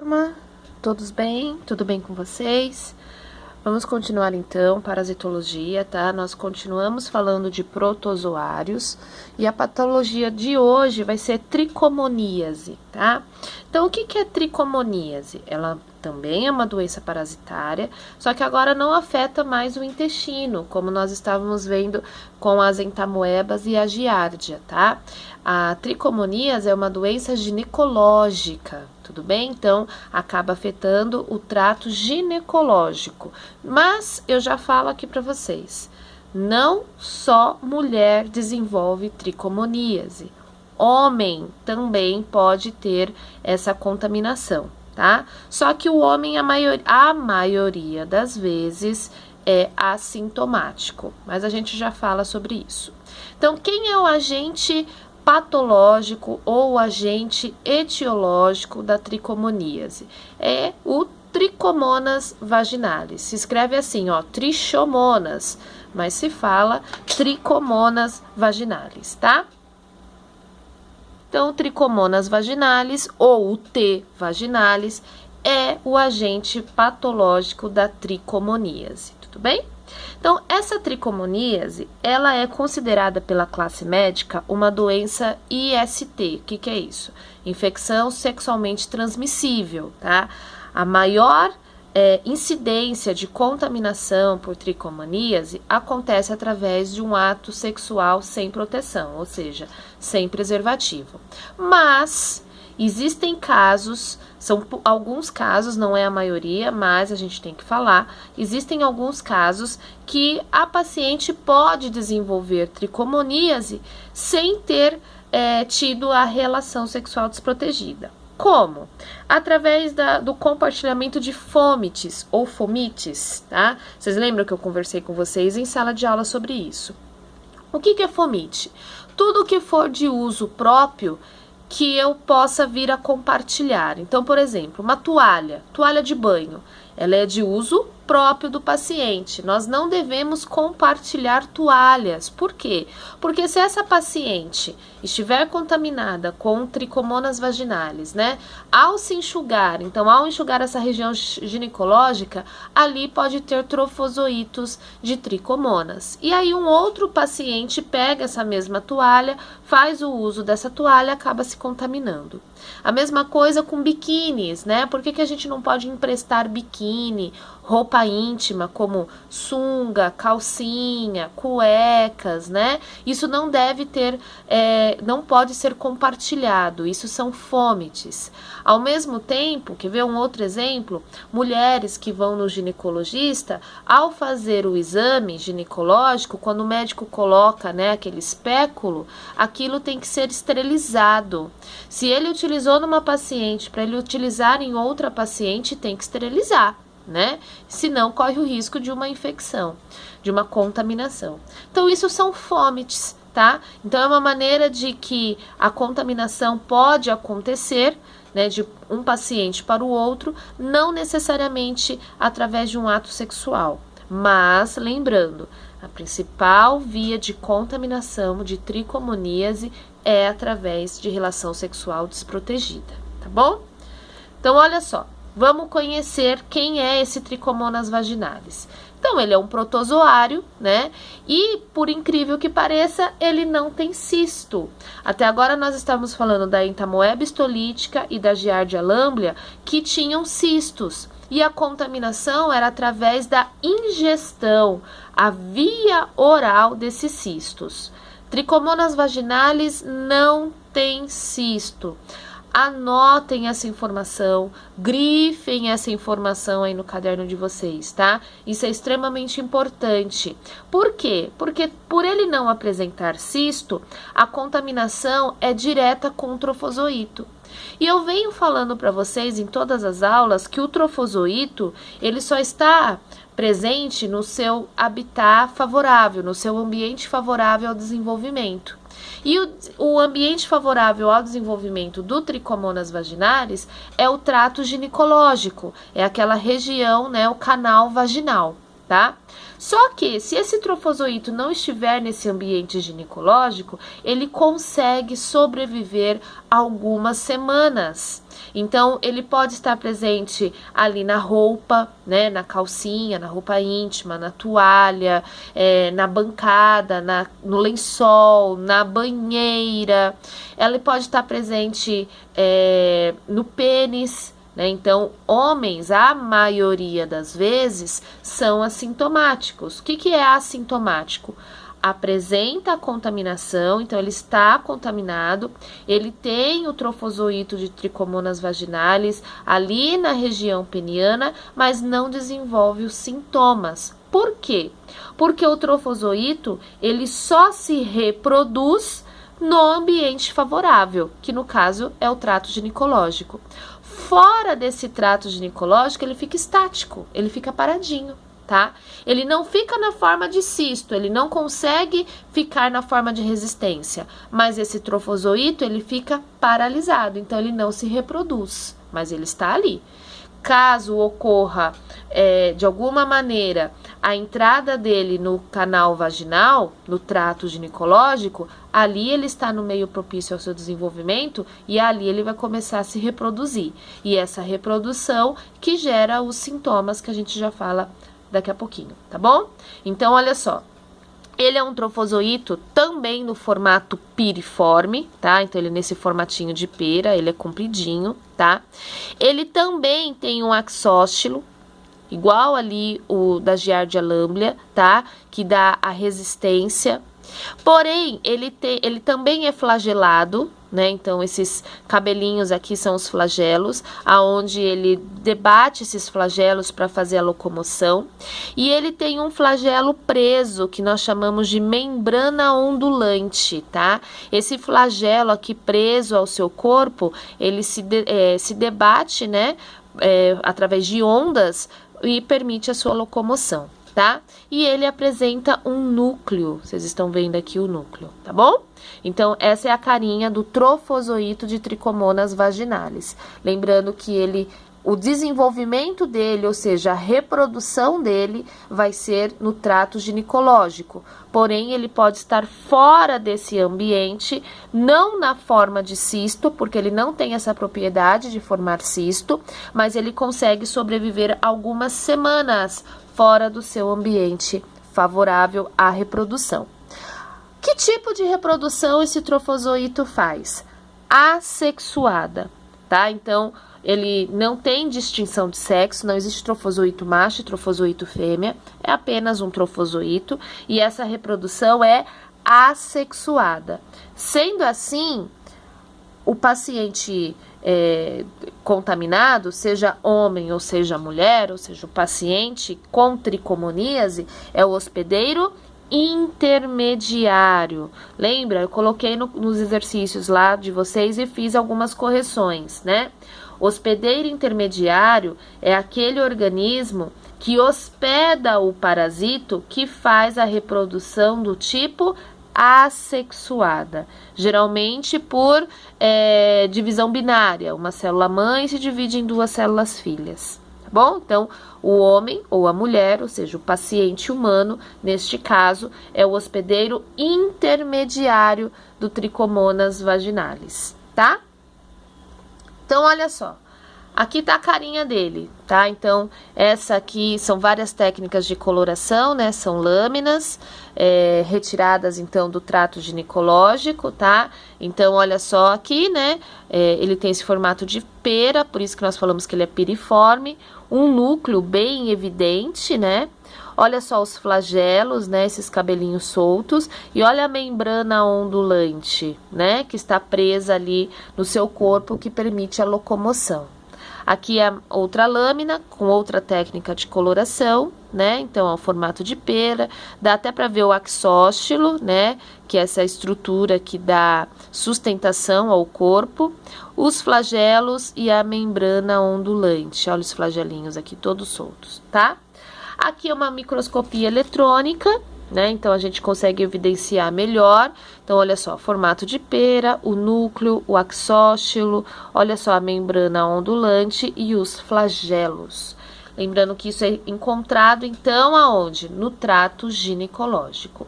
Turma, todos bem? Tudo bem com vocês? Vamos continuar então parasitologia, tá? Nós continuamos falando de protozoários e a patologia de hoje vai ser tricomoníase, tá? Então, o que é tricomoníase? Ela também é uma doença parasitária, só que agora não afeta mais o intestino, como nós estávamos vendo com as entamoebas e a giardia, tá? A tricomoníase é uma doença ginecológica, tudo bem? Então, acaba afetando o trato ginecológico. Mas eu já falo aqui para vocês, não só mulher desenvolve tricomoníase, homem também pode ter essa contaminação, tá? Só que o homem, a maioria das vezes, é assintomático, mas a gente já fala sobre isso. Então, quem é o agente patológico ou o agente etiológico da tricomoníase? É o Trichomonas vaginalis. Se escreve assim, ó, trichomonas, mas se fala Trichomonas vaginalis, tá? Então, o Trichomonas vaginalis ou o T vaginalis é o agente patológico da tricomoníase, tudo bem? Então, essa tricomoníase, ela é considerada pela classe médica uma doença IST. O que é isso? Infecção sexualmente transmissível, tá? A maior incidência de contaminação por tricomoníase acontece através de um ato sexual sem proteção, ou seja, sem preservativo. Mas existem casos, são alguns casos, não é a maioria, mas a gente tem que falar, existem alguns casos que a paciente pode desenvolver tricomoníase sem ter tido a relação sexual desprotegida. Como? Através do compartilhamento de fomites ou fomites, tá? Vocês lembram que eu conversei com vocês em sala de aula sobre isso? O que é fomite? Tudo que for de uso próprio que eu possa vir a compartilhar. Então, por exemplo, uma toalha de banho, ela é de uso próprio do paciente. Nós não devemos compartilhar toalhas. Por quê? Porque se essa paciente estiver contaminada com tricomonas vaginalis, né, ao se enxugar, então ao enxugar essa região ginecológica, ali pode ter trofozoitos de tricomonas. E aí um outro paciente pega essa mesma toalha, faz o uso dessa toalha e acaba se contaminando. A mesma coisa com biquínis, né? Por que a gente não pode emprestar biquíni, roupa íntima como sunga, calcinha, cuecas, né? Isso não deve ter, não pode ser compartilhado, isso são fomites. Ao mesmo tempo, quer ver um outro exemplo? Mulheres que vão no ginecologista, ao fazer o exame ginecológico, quando o médico coloca, né, aquele espéculo, aquilo tem que ser esterilizado. Se ele utilizou numa paciente, para ele utilizar em outra paciente, tem que esterilizar, né? Senão corre o risco de uma infecção, de uma contaminação. Então, isso são fomites, tá? Então, é uma maneira de que a contaminação pode acontecer, né, de um paciente para o outro, não necessariamente através de um ato sexual. Mas, lembrando, a principal via de contaminação de tricomoníase é através de relação sexual desprotegida, tá bom? Então, olha só, vamos conhecer quem é esse Trichomonas vaginalis. Então, ele é um protozoário, né? E, por incrível que pareça, ele não tem cisto. Até agora, nós estamos falando da entamoeba histolítica e da giardia lamblia, que tinham cistos. E a contaminação era através da ingestão, a via oral desses cistos. Trichomonas vaginalis não tem cisto. Anotem essa informação, grifem essa informação aí no caderno de vocês, tá? Isso é extremamente importante. Por quê? Porque por ele não apresentar cisto, a contaminação é direta com o trofozoito. E eu venho falando para vocês em todas as aulas que o trofozoito, ele só está presente no seu habitat favorável, no seu ambiente favorável ao desenvolvimento. E o ambiente favorável ao desenvolvimento do Trichomonas vaginalis é o trato ginecológico, é aquela região, né, o canal vaginal. tá? Só que, se esse trofozoito não estiver nesse ambiente ginecológico, ele consegue sobreviver algumas semanas. Então, ele pode estar presente ali na roupa, né, na calcinha, na roupa íntima, na toalha, na bancada, no lençol, na banheira. Ela pode estar presente no pênis, né? Então, homens, a maioria das vezes, são assintomáticos. O que é assintomático? Apresenta a contaminação, então ele está contaminado, ele tem o trofozoito de Trichomonas vaginalis ali na região peniana, mas não desenvolve os sintomas. Por quê? Porque o trofozoito, ele só se reproduz no ambiente favorável, que no caso é o trato ginecológico. Fora desse trato ginecológico, ele fica estático, ele fica paradinho, tá? Ele não fica na forma de cisto, ele não consegue ficar na forma de resistência, mas esse trofozoito, ele fica paralisado, então ele não se reproduz, mas ele está ali. Caso ocorra, de alguma maneira, a entrada dele no canal vaginal, no trato ginecológico, ali ele está no meio propício ao seu desenvolvimento e ali ele vai começar a se reproduzir. E essa reprodução que gera os sintomas que a gente já fala daqui a pouquinho, tá bom? Então, olha só. Ele é um trofozoito também no formato piriforme, tá? Então, ele é nesse formatinho de pera, ele é compridinho, tá? Ele também tem um axóstilo, igual ali o da Giardia lamblia, tá? Que dá a resistência. Porém, ele também é flagelado, né? Então, esses cabelinhos aqui são os flagelos, aonde ele debate esses flagelos para fazer a locomoção. E ele tem um flagelo preso, que nós chamamos de membrana ondulante, tá? Esse flagelo aqui preso ao seu corpo, ele se debate, né? Através de ondas e permite a sua locomoção, tá? E ele apresenta um núcleo, vocês estão vendo aqui o núcleo, tá bom? Então, essa é a carinha do trofozoito de Trichomonas vaginalis. Lembrando que o desenvolvimento dele, ou seja, a reprodução dele, vai ser no trato ginecológico. Porém, ele pode estar fora desse ambiente, não na forma de cisto, porque ele não tem essa propriedade de formar cisto, mas ele consegue sobreviver algumas semanas fora do seu ambiente favorável à reprodução. Que tipo de reprodução esse trofozoito faz? Assexuada, tá? Então, ele não tem distinção de sexo, não existe trofozoito macho e trofozoito fêmea, é apenas um trofozoito e essa reprodução é assexuada. Sendo assim, o paciente contaminado, seja homem ou seja mulher, ou seja, o paciente com tricomoníase é o hospedeiro intermediário. Lembra? Eu coloquei nos exercícios lá de vocês e fiz algumas correções, né? Hospedeiro intermediário é aquele organismo que hospeda o parasito que faz a reprodução do tipo assexuada, geralmente por divisão binária. Uma célula mãe se divide em duas células filhas, tá bom? Então, o homem ou a mulher, ou seja, o paciente humano, neste caso, é o hospedeiro intermediário do Trichomonas vaginalis, tá? Então, olha só. Aqui tá a carinha dele, tá? Então, essa aqui são várias técnicas de coloração, né? São lâminas retiradas, então, do trato ginecológico, tá? Então, olha só aqui, né? Ele tem esse formato de pera, por isso que nós falamos que ele é piriforme. Um núcleo bem evidente, né? Olha só os flagelos, né? Esses cabelinhos soltos. E olha a membrana ondulante, né? Que está presa ali no seu corpo, que permite a locomoção. Aqui é outra lâmina com outra técnica de coloração, né? Então, é o formato de pera. Dá até para ver o axóstilo, né? Que é essa estrutura que dá sustentação ao corpo. Os flagelos e a membrana ondulante. Olha os flagelinhos aqui todos soltos, tá? Aqui é uma microscopia eletrônica, né? Então, a gente consegue evidenciar melhor. Então, olha só, formato de pera, o núcleo, o axóstilo, olha só a membrana ondulante e os flagelos. Lembrando que isso é encontrado, então, aonde? No trato ginecológico.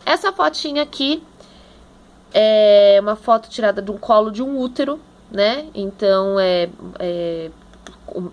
Essa fotinha aqui é uma foto tirada do colo de um útero, né? Então,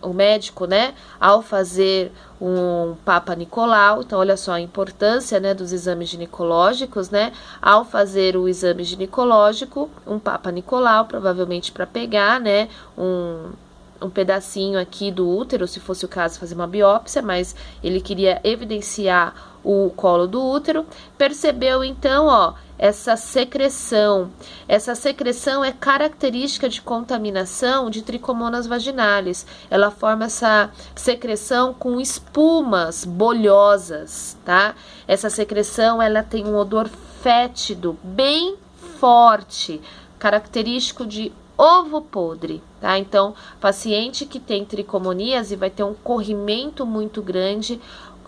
o médico, né, ao fazer um Papa Nicolau, então olha só a importância, né, dos exames ginecológicos, né, ao fazer o exame ginecológico, um Papa Nicolau, provavelmente para pegar, né, um pedacinho aqui do útero, se fosse o caso fazer uma biópsia, mas ele queria evidenciar o colo do útero, percebeu então, ó, essa secreção é característica de contaminação de tricomonas vaginalis. Ela forma essa secreção com espumas bolhosas, tá? Essa secreção, ela tem um odor fétido, bem forte, característico de ovo podre, tá? Então, paciente que tem tricomoníase vai ter um corrimento muito grande,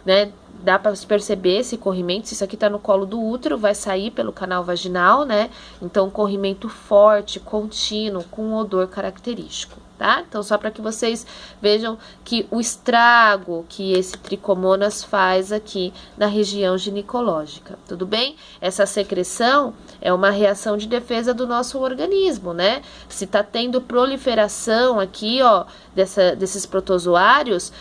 né? Dá para perceber esse corrimento, se isso aqui tá no colo do útero, vai sair pelo canal vaginal, né? Então, um corrimento forte, contínuo, com um odor característico, tá? Então, só para que vocês vejam que o estrago que esse tricomonas faz aqui na região ginecológica, tudo bem? Essa secreção é uma reação de defesa do nosso organismo, né? Se tá tendo proliferação aqui, ó, desses protozoários,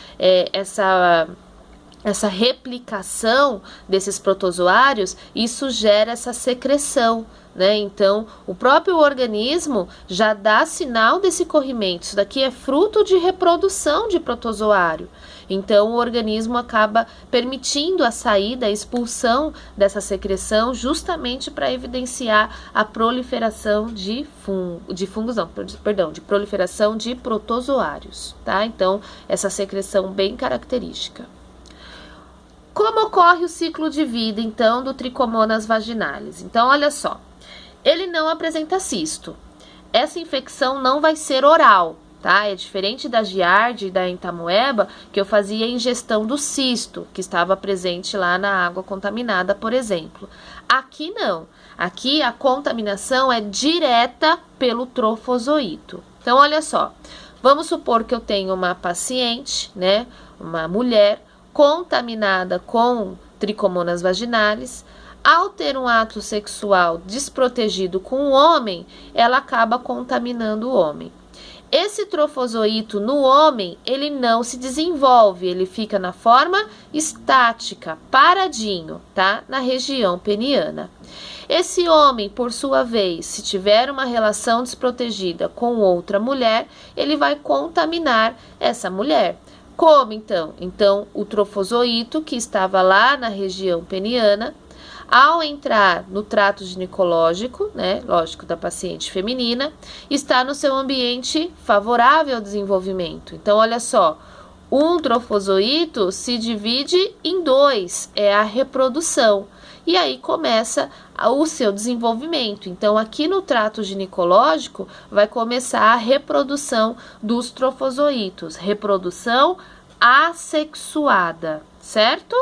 essa replicação desses protozoários, isso gera essa secreção, né? Então, o próprio organismo já dá sinal desse corrimento. Isso daqui é fruto de reprodução de protozoário. Então, o organismo acaba permitindo a saída, a expulsão dessa secreção, justamente para evidenciar a proliferação de proliferação de protozoários, tá? Então, essa secreção bem característica. Como ocorre o ciclo de vida, então, do tricomonas vaginalis? Então, olha só, ele não apresenta cisto. Essa infecção não vai ser oral, tá? É diferente da giardia e da entamoeba, que eu fazia ingestão do cisto, que estava presente lá na água contaminada, por exemplo. Aqui não. Aqui a contaminação é direta pelo trofozoito. Então, olha só, vamos supor que eu tenho uma paciente, né, uma mulher, contaminada com tricomonas vaginalis. Ao ter um ato sexual desprotegido com o homem, ela acaba contaminando o homem. Esse trofozoito no homem, ele não se desenvolve, ele fica na forma estática, paradinho, tá? Na região peniana. Esse homem, por sua vez, se tiver uma relação desprotegida com outra mulher, ele vai contaminar essa mulher. Como então? Então, o trofozoito que estava lá na região peniana, ao entrar no trato ginecológico, né, lógico, da paciente feminina, está no seu ambiente favorável ao desenvolvimento. Então, olha só, um trofozoito se divide em dois, é a reprodução. E aí começa o seu desenvolvimento. Então, aqui no trato ginecológico, vai começar a reprodução dos trofozoitos. Reprodução assexuada, certo?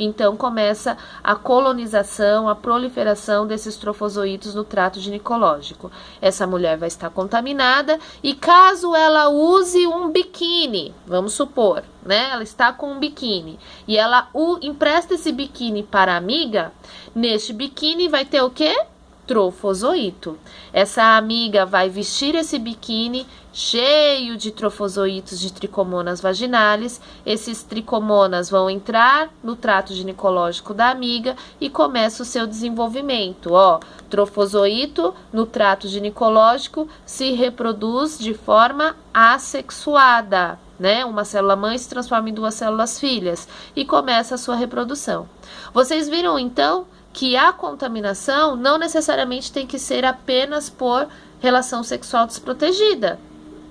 Então, começa a colonização, a proliferação desses trofozoitos no trato ginecológico. Essa mulher vai estar contaminada e caso ela use um biquíni, vamos supor, né? Ela está com um biquíni e ela empresta esse biquíni para a amiga, neste biquíni vai ter o quê? Trofozoito. Essa amiga vai vestir esse biquíni cheio de trofozoitos de tricomonas vaginalis. Esses tricomonas vão entrar no trato ginecológico da amiga e começa o seu desenvolvimento. Ó, trofozoito no trato ginecológico se reproduz de forma assexuada, né? Uma célula mãe se transforma em duas células filhas e começa a sua reprodução. Vocês viram então que a contaminação não necessariamente tem que ser apenas por relação sexual desprotegida.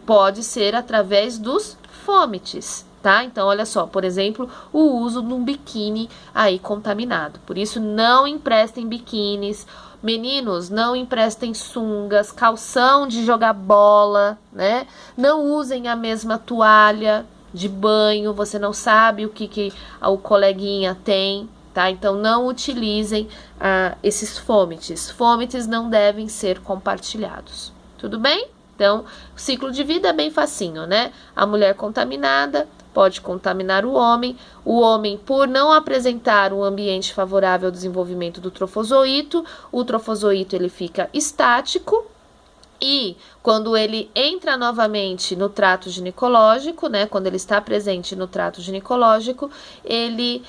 Pode ser através dos fomites, tá? Então, olha só, por exemplo, o uso de um biquíni aí contaminado. Por isso, não emprestem biquínis. Meninos, não emprestem sungas, calção de jogar bola, né? Não usem a mesma toalha de banho, você não sabe o que o coleguinha tem, tá? Então, não utilizem esses fomites. Fomites não devem ser compartilhados. Tudo bem? Então, o ciclo de vida é bem facinho, né? A mulher contaminada pode contaminar o homem, por não apresentar um ambiente favorável ao desenvolvimento do trofozoito, o trofozoito ele fica estático, e quando ele entra novamente no trato ginecológico, né, quando ele está presente no trato ginecológico, ele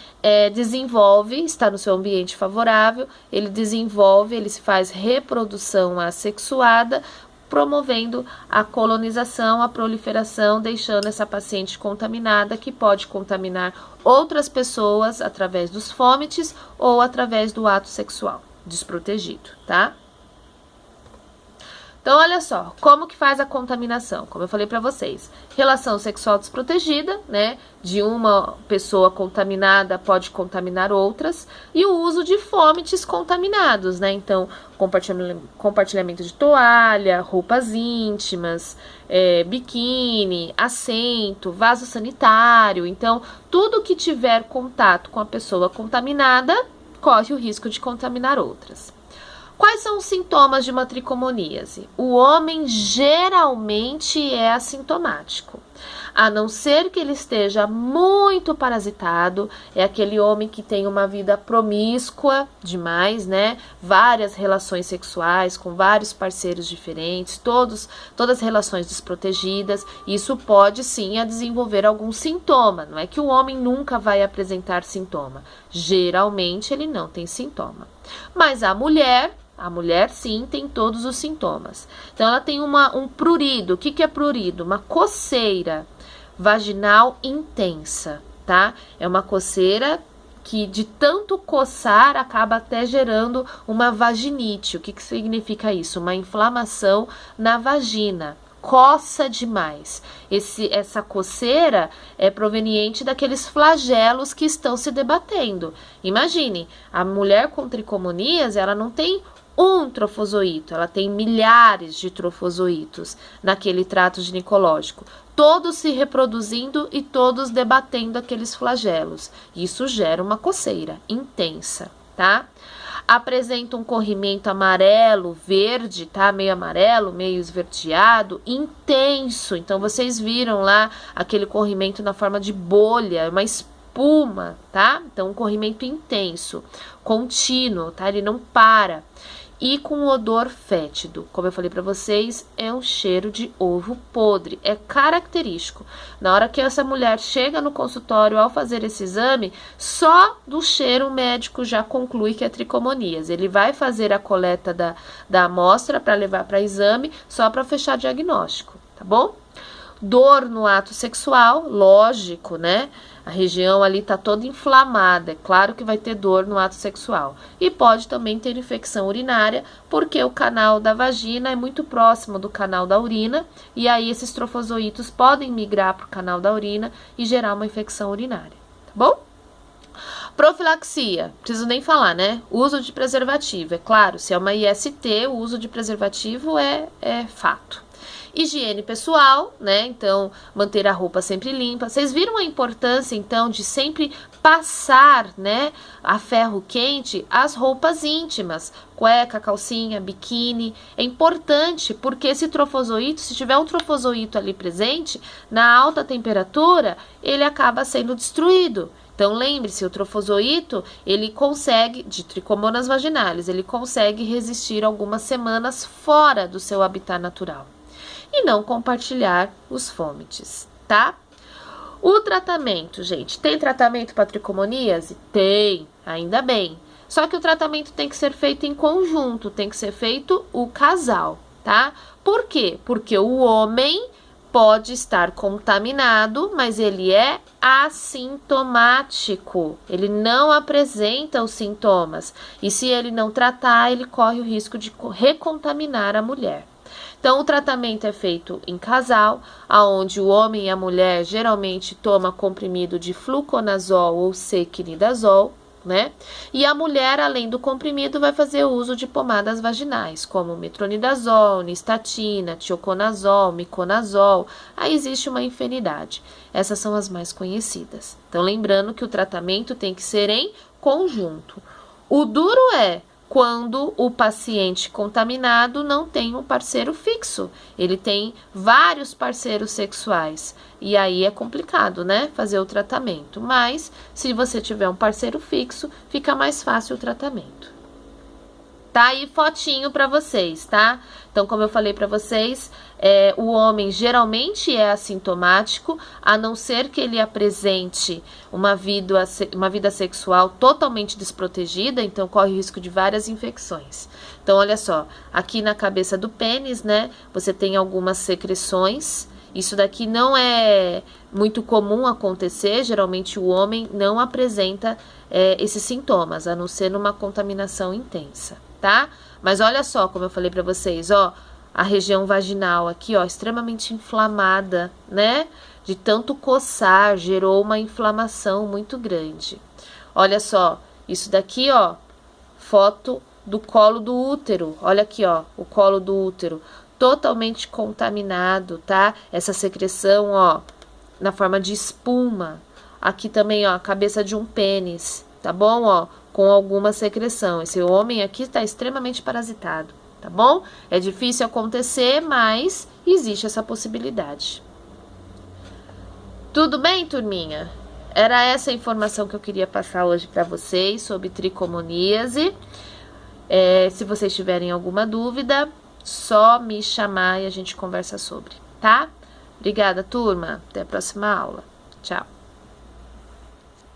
desenvolve, está no seu ambiente favorável, ele se faz reprodução assexuada, promovendo a colonização, a proliferação, deixando essa paciente contaminada, que pode contaminar outras pessoas através dos fomites ou através do ato sexual desprotegido, tá? Então, olha só, como que faz a contaminação? Como eu falei para vocês, relação sexual desprotegida, né? De uma pessoa contaminada pode contaminar outras, e o uso de fomites contaminados, né? Então, compartilhamento de toalha, roupas íntimas, biquíni, assento, vaso sanitário. Então, tudo que tiver contato com a pessoa contaminada corre o risco de contaminar outras. Quais são os sintomas de uma tricomoníase? O homem geralmente é assintomático, a não ser que ele esteja muito parasitado, é aquele homem que tem uma vida promíscua demais, né? Várias relações sexuais com vários parceiros diferentes, todas relações desprotegidas. Isso pode sim desenvolver algum sintoma, não é que o homem nunca vai apresentar sintoma, geralmente ele não tem sintoma. Mas a mulher sim tem todos os sintomas. Então ela tem um prurido. O que é prurido? Uma coceira vaginal intensa, tá? É uma coceira que de tanto coçar acaba até gerando uma vaginite. O que significa isso? Uma inflamação na vagina. Coça demais. Essa coceira é proveniente daqueles flagelos que estão se debatendo. Imagine, a mulher com tricomoníase, ela não tem um trofozoito, ela tem milhares de trofozoitos naquele trato ginecológico, todos se reproduzindo e todos debatendo aqueles flagelos. Isso gera uma coceira intensa, tá? Apresenta um corrimento amarelo, verde, tá? Meio amarelo, meio esverdeado, intenso. Então, vocês viram lá aquele corrimento na forma de bolha, uma espuma, tá? Então, um corrimento intenso, contínuo, tá? Ele não para. E com odor fétido. Como eu falei para vocês, é um cheiro de ovo podre. É característico. Na hora que essa mulher chega no consultório ao fazer esse exame, só do cheiro o médico já conclui que é tricomoníase. Ele vai fazer a coleta da amostra para levar para exame, só para fechar diagnóstico, tá bom? Dor no ato sexual, lógico, né? A região ali tá toda inflamada, é claro que vai ter dor no ato sexual. E pode também ter infecção urinária, porque o canal da vagina é muito próximo do canal da urina, e aí esses trofozoitos podem migrar para o canal da urina e gerar uma infecção urinária, tá bom? Profilaxia, preciso nem falar, né? Uso de preservativo, é claro, se é uma IST, o uso de preservativo é fato. Higiene pessoal, né? Então, manter a roupa sempre limpa. Vocês viram a importância, então, de sempre passar, né, a ferro quente as roupas íntimas, cueca, calcinha, biquíni. É importante porque esse trofozoito, se tiver um trofozoito ali presente, na alta temperatura, ele acaba sendo destruído. Então, lembre-se, o trofozoito, ele consegue, de tricomonas vaginalis, ele consegue resistir algumas semanas fora do seu habitat natural. E não compartilhar os fomites, tá? O tratamento, gente, tem tratamento para tricomoníase? Tem, ainda bem. Só que o tratamento tem que ser feito em conjunto, tem que ser feito o casal, tá? Por quê? Porque o homem pode estar contaminado, mas ele é assintomático. Ele não apresenta os sintomas. E se ele não tratar, ele corre o risco de recontaminar a mulher. Então, o tratamento é feito em casal, onde o homem e a mulher geralmente tomam comprimido de fluconazol ou sequinidazol, né? E a mulher, além do comprimido, vai fazer uso de pomadas vaginais, como metronidazol, nistatina, tioconazol, miconazol. Aí existe uma infinidade. Essas são as mais conhecidas. Então, lembrando que o tratamento tem que ser em conjunto. O duro é quando o paciente contaminado não tem um parceiro fixo, ele tem vários parceiros sexuais. E aí é complicado, né, fazer o tratamento. Mas, se você tiver um parceiro fixo, fica mais fácil o tratamento. Tá aí fotinho para vocês, tá? Então, como eu falei para vocês, o homem geralmente é assintomático, a não ser que ele apresente uma vida sexual totalmente desprotegida, então corre o risco de várias infecções. Então, olha só, aqui na cabeça do pênis, né, você tem algumas secreções. Isso daqui não é muito comum acontecer, geralmente o homem não apresenta esses sintomas, a não ser numa contaminação intensa, tá? Mas olha só, como eu falei pra vocês, ó, a região vaginal aqui, ó, extremamente inflamada, né? De tanto coçar, gerou uma inflamação muito grande. Olha só, isso daqui, ó, foto do colo do útero, olha aqui, ó, o colo do útero, totalmente contaminado, tá? Essa secreção, ó, na forma de espuma. Aqui também, ó, a cabeça de um pênis, tá bom, ó? Com alguma secreção. Esse homem aqui está extremamente parasitado, tá bom? É difícil acontecer, mas existe essa possibilidade. Tudo bem, turminha? Era essa a informação que eu queria passar hoje para vocês sobre tricomoníase. Se vocês tiverem alguma dúvida, só me chamar e a gente conversa sobre, tá? Obrigada, turma. Até a próxima aula. Tchau.